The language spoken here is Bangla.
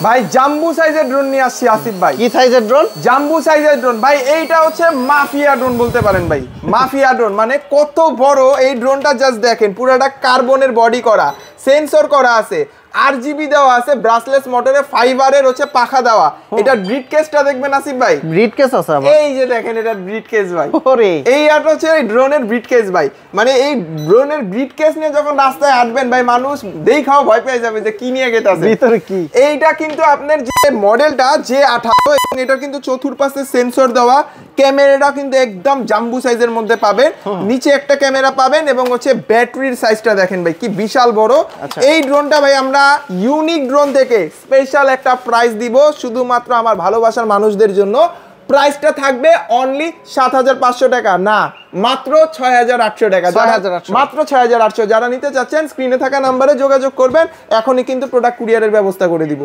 ভাই জাম্বু সাইজের ড্রোন নিয়ে আসছি আসিফ ভাই। কি সাইজের ড্রোন? জাম্বু সাইজের ড্রোন ভাই। এইটা হচ্ছে মাফিয়া ড্রোন বলতে পারেন ভাই। মাফিয়া ড্রোন মানে কত বড় এই ড্রোনটা, জাস্ট দেখেন। পুরোটা কার্বনের বডি করা, সেন্সর করা আছে, আরজিবি দেওয়া আছে, ব্রাসলেস মোটরে ফাইবারের হচ্ছে পাখা দেওয়া। এটা ব্রিড কেসটা দেখবেন আসিফ ভাই, ব্রিড কেস আছে আবার। এই যে দেখেন এটা ব্রিড কেস ভাই। ওরে এই আটা হচ্ছে এই ড্রোনের ব্রিড কেস ভাই। মানে এই ড্রোনের ব্রিড কেস নিয়ে যখন রাস্তায় হাঁটবেন ভাই, মানুষ দেখাও ভয় পেয়ে যাবে যে কি নিয়ে গেছে ভিতরে কি। এইটা কিন্তু আপনার যে মডেলটা J18 এবং এটা কিন্তু চতুর্পাশে সেন্সর দেওয়া। ক্যামেরাটা কিন্তু একদম জাম্বু সাইজের মধ্যে পাবেন। নিচে একটা ক্যামেরা পাবেন এবং হচ্ছে ব্যাটারির সাইজটা দেখেন ভাই কি বিশাল বড়। এই ড্রোনটা ভাই আমরা ইউনিক ড্রোন থেকে স্পেশাল একটা প্রাইস দিব শুধুমাত্র আমার ভালোবাসার মানুষদের জন্য। প্রাইসটা থাকবে অনলি ৭৫০০ টাকা, না মাত্র ৬৮০০ টাকা। মাত্র ৬৮০০। যারা নিতে চাচ্ছেন স্ক্রিনে থাকা নাম্বারে যোগাযোগ করবেন, এখনই কিন্তু প্রোডাক্ট কুরিয়ারের ব্যবস্থা করে দিব।